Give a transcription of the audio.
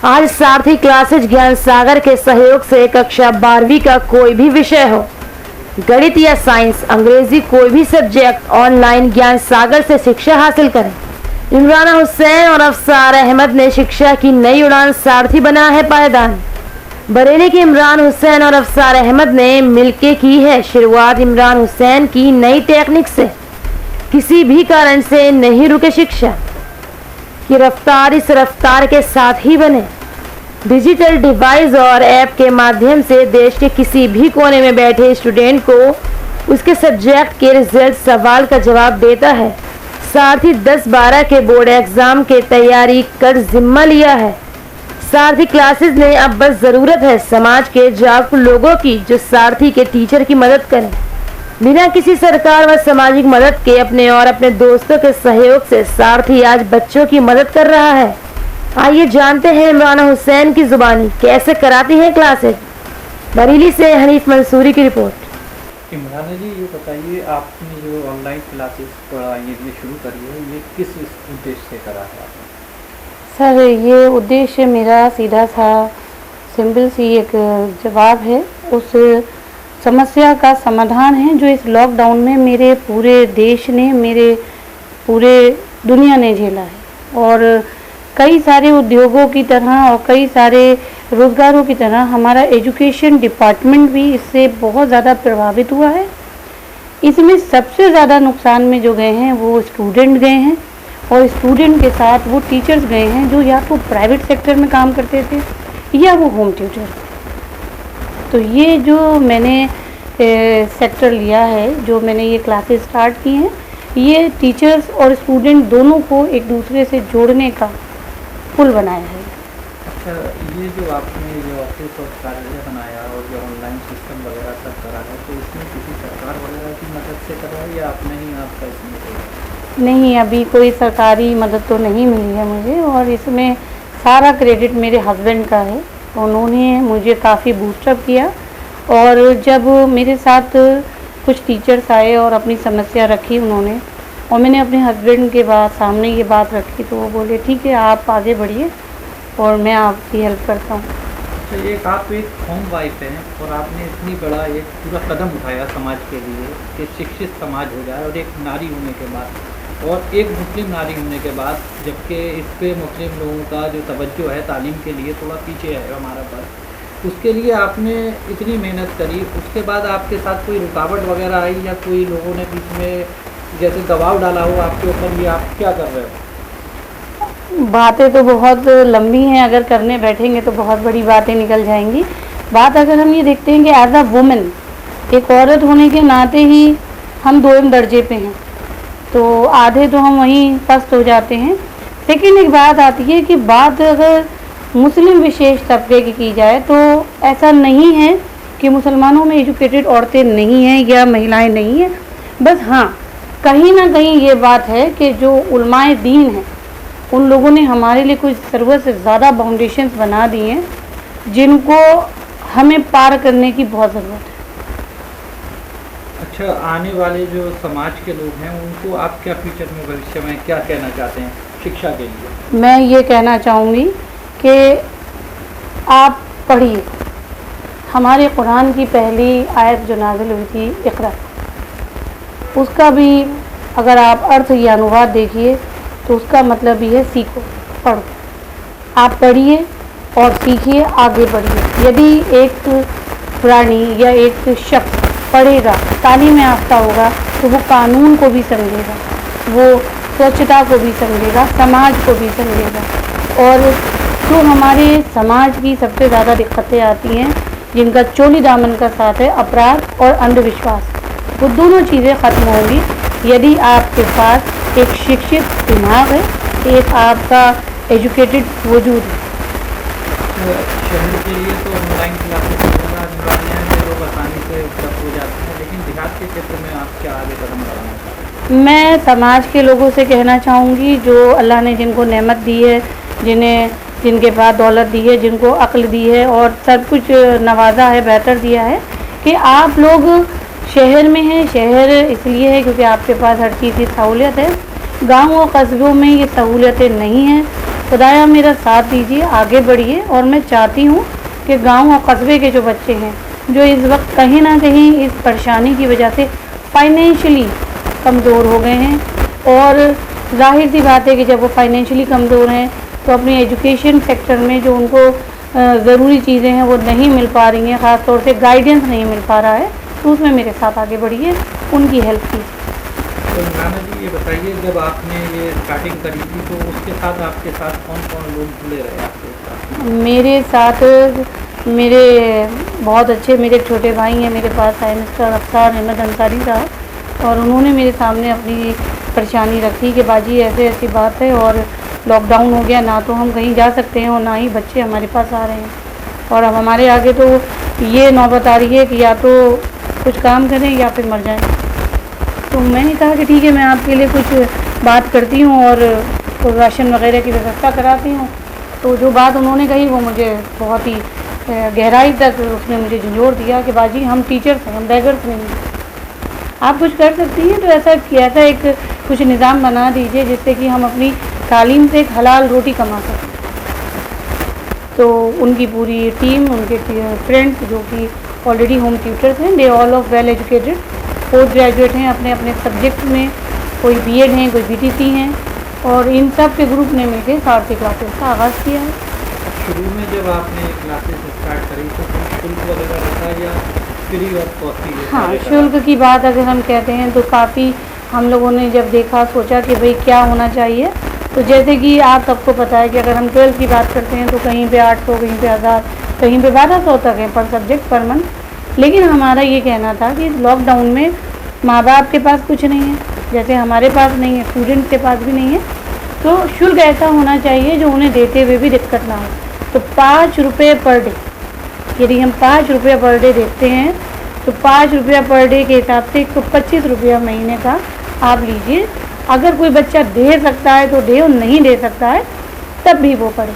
आज सारथी क्लासेज ज्ञान सागर के सहयोग से कक्षा 12वीं का कोई भी विषय हो, गणित या साइंस, अंग्रेजी, कोई भी सब्जेक्ट ऑनलाइन ज्ञान सागर से शिक्षा हासिल करें। इमरान हुसैन और अफसार अहमद ने शिक्षा की नई उड़ान सारथी बना है पायदान। बरेली के इमरान हुसैन और अफसार अहमद ने मिलके की है शुरुआत इमरान हुसैन की नई टेक्निक से। किसी भी कारण से नहीं रुके शिक्षा की रफ्तार, इस रफ्तार के साथ ही बने। डिजिटल डिवाइस और ऐप के माध्यम से देश के किसी भी कोने में बैठे स्टूडेंट को उसके सब्जेक्ट के रिजल्ट सवाल का जवाब देता है। सारथी 10-12 के बोर्ड एग्जाम के तैयारी कर जिम्मा लिया है। सारथी क्लासेस ने अब बस ज़रूरत है समाज के जागरूक लोगों की, जो सारथी के टीचर की मदद करें। बिना किसी सरकार व सामाजिक मदद के अपने और अपने दोस्तों के सहयोग से सारथी आज बच्चों की मदद कर रहा है। आइए जानते हैं इमरान हुसैन की जुबानी कैसे कराती हैं क्लासेज। बरेली से हनीफ मंसूरी की रिपोर्ट। इमरान जी, ये बताइए, आपने जो ऑनलाइन क्लासेस पढ़ाई शुरू करी है, ये किस उद्देश्य से करा है आपने? सर, ये उद्देश्य मेरा सीधा सा सिंपल सी एक जवाब है, उस समस्या का समाधान है जो इस लॉकडाउन में मेरे पूरे देश ने, मेरे पूरे दुनिया ने झेला है। और कई सारे उद्योगों की तरह और कई सारे रोज़गारों की तरह हमारा एजुकेशन डिपार्टमेंट भी इससे बहुत ज़्यादा प्रभावित हुआ है। इसमें सबसे ज़्यादा नुकसान में जो गए हैं वो स्टूडेंट गए हैं, और स्टूडेंट के साथ वो टीचर्स गए हैं जो या तो प्राइवेट सेक्टर में काम करते थे या वो होम ट्यूटर। तो ये जो मैंने सेक्टर लिया है, जो मैंने ये क्लासेस स्टार्ट की हैं, ये टीचर्स और स्टूडेंट दोनों को एक दूसरे से जोड़ने का पुल बनाया है। अच्छा, ये जो आपने जो ऑफिस और कार्यालय बनाया और जो ऑनलाइन सिस्टम वगैरह सब करा है, तो इसमें किसी सरकार वगैरह की मदद से करा है या आपने ही आपका इसमें कोई? नहीं, अभी कोई सरकारी मदद तो नहीं मिली है मुझे, और इसमें सारा क्रेडिट मेरे हस्बैंड का है। उन्होंने मुझे काफ़ी बूस्टअप किया, और जब मेरे साथ कुछ टीचर्स आए और अपनी समस्या रखी उन्होंने, और मैंने अपने हस्बैंड के सामने ये बात रखी, तो वो बोले ठीक है, आप आगे बढ़िए और मैं आपकी हेल्प करता हूँ। तो आप एक होम वाइफ हैं और आपने इतनी बड़ा एक पूरा कदम उठाया समाज के लिए कि शिक्षित समाज हो जाए, और एक नारी होने के बाद और एक मुस्लिम नारी होने के बाद, जबकि इस पे मुस्लिम लोगों का जो तवज्जो है तालीम के लिए थोड़ा पीछे है हमारा पास, उसके लिए आपने इतनी मेहनत करी, उसके बाद आपके साथ कोई रुकावट वगैरह आई या कोई लोगों ने बीच में जैसे दबाव डाला हो आपके ऊपर, ये आप क्या कर रहे हो? बातें तो बहुत लंबी हैं, अगर करने बैठेंगे तो बहुत बड़ी बातें निकल जाएंगी। बात अगर हम ये देखते हैं कि एज अ वुमेन, एक औरत होने के नाते ही हम 2 दर्जे पे हैं, तो आधे तो हम वहीं फर्स्ट हो जाते हैं। लेकिन एक बात आती है कि बात अगर मुस्लिम विशेष तबके की जाए, तो ऐसा नहीं है कि मुसलमानों में एजुकेटेड औरतें नहीं हैं या महिलाएं नहीं हैं। बस हाँ, कहीं ना कहीं ये बात है कि जो उलमाए दीन हैं, उन लोगों ने हमारे लिए कुछ ज़रूरत से ज़्यादा बाउंडेशंस बना दी हैं, जिनको हमें पार करने की बहुत ज़रूरत है। अच्छा, आने वाले जो समाज के लोग हैं उनको आप क्या फ्यूचर में, भविष्य में क्या कहना चाहते हैं शिक्षा के लिए? मैं ये कहना चाहूँगी कि आप पढ़िए। हमारे कुरान की पहली आयत जो नाज़िल हुई थी, इक़रा, उसका भी अगर आप अर्थ या अनुवाद देखिए तो उसका मतलब ये है सीखो, पढ़ो। आप पढ़िए और सीखिए, आगे बढ़िए। यदि एक प्राणी या एक शख्स पढ़ेगा, तालीम याफ्ता होगा, तो वो कानून को भी समझेगा, वो स्वच्छता को भी समझेगा, समाज को भी समझेगा। और जो हमारे समाज की सबसे ज़्यादा दिक्कतें आती हैं, जिनका चोली दामन का साथ है, अपराध और अंधविश्वास, वो दोनों चीज़ें ख़त्म होंगी यदि आपके पास एक शिक्षित दिमाग है, एक आपका एजुकेटेड वजूद है। शहर के लिए तो ऑनलाइन क्लासेस वगैरह अनिवार्य हैं, लोग आसानी से उपलब्ध हो जाते हैं, लेकिन देहात के क्षेत्र में आप क्या आगे कदम बढ़ाना चाहते हैं? मैं समाज के लोगों से कहना चाहूँगी, जो अल्लाह ने जिनको नेमत दी है, जिनके पास दौलत दी है, जिनको अक्ल दी है और सब कुछ नवाजा है, बेहतर दिया है, कि आप लोग शहर में हैं। शहर इसलिए है क्योंकि आपके पास हर चीज़ की सहूलियत है। गाँव और कस्बों में ये सहूलियतें नहीं हैं, खुदाया मेरा साथ दीजिए, आगे बढ़िए। और मैं चाहती हूँ कि गांव और कस्बे के जो बच्चे हैं जो इस वक्त कहीं ना कहीं इस परेशानी की वजह से फाइनेंशियली कमज़ोर हो गए हैं, और जाहिर सी बात है कि जब वो फाइनेंशियली कमज़ोर हैं तो अपनी एजुकेशन सेक्टर में जो उनको ज़रूरी चीज़ें हैं वो नहीं मिल पा रही हैं, ख़ास तौर से गाइडेंस नहीं मिल पा रहा है, तो उसमें मेरे साथ आगे बढ़िए, उनकी हेल्प कीजिए। तो नाना जी ये बताइए, जब आपने ये स्टार्टिंग करी थी तो उसके साथ आपके साथ कौन कौन लोग जुड़े रहे आपके साथ? मेरे साथ मेरे बहुत अच्छे मेरे छोटे भाई हैं मेरे पास, है मिस्टर अफ्तार अहमद अंसारी साहब, और उन्होंने मेरे सामने अपनी परेशानी रखी कि बाजी ऐसे ऐसी बात है और लॉकडाउन हो गया, ना तो हम कहीं जा सकते हैं और ना ही बच्चे हमारे पास आ रहे हैं, और अब हमारे आगे तो ये नौबत आ रही है कि या तो कुछ काम करें या फिर मर जाएं। तो मैंने कहा कि ठीक है, मैं आपके लिए कुछ बात करती हूँ और राशन वगैरह की व्यवस्था कराती हूँ। तो जो बात उन्होंने कही वो मुझे बहुत ही गहराई तक उसने मुझे झंझोड़ दिया कि बाजी हम टीचर्स हैं, हम बेगर्स नहीं हैं, आप कुछ कर सकती हैं तो ऐसा एक कुछ निज़ाम बना दीजिए जिससे कि हम अपनी तालीम से एक हलाल रोटी कमा सकें। तो उनकी पूरी टीम, उनके फ्रेंड्स जो कि ऑलरेडी होम ट्यूटर्स हैं, they all of well educated, post graduate हैं अपने अपने सब्जेक्ट में, कोई बीएड हैं, कोई बीटीसी हैं, और इन सब के ग्रुप ने मिलकर 4 क्लासेस का आगाज़ किया है। शुरू में जब आपने क्लासेस स्टार्ट करी तो शुल्क वगैरह रखा या फ्री ऑफ कॉस्ट ही? हाँ, शुल्क की बात अगर हम कहते हैं तो काफ़ी हम लोगों ने जब देखा सोचा कि भाई क्या होना चाहिए, तो जैसे कि आप सबको पता है कि अगर हम 12th की बात करते हैं तो कहीं पे 800, कहीं पे 1000, कहीं पे 1200 तक है पर सब्जेक्ट पर मंथ। लेकिन हमारा ये कहना था कि लॉकडाउन में माँ बाप के पास कुछ नहीं है, जैसे हमारे पास नहीं है, स्टूडेंट के पास भी नहीं है, तो शुल्क ऐसा होना चाहिए जो उन्हें देते हुए भी दिक्कत ना हो। तो 5 रुपये पर डे, यदि हम 5 रुपये पर डे देते हैं तो 5 रुपया पर डे के हिसाब से 125 रुपया महीने का आप लीजिए। अगर कोई बच्चा दे सकता है तो दे, और नहीं दे सकता है तब भी वो पढ़े।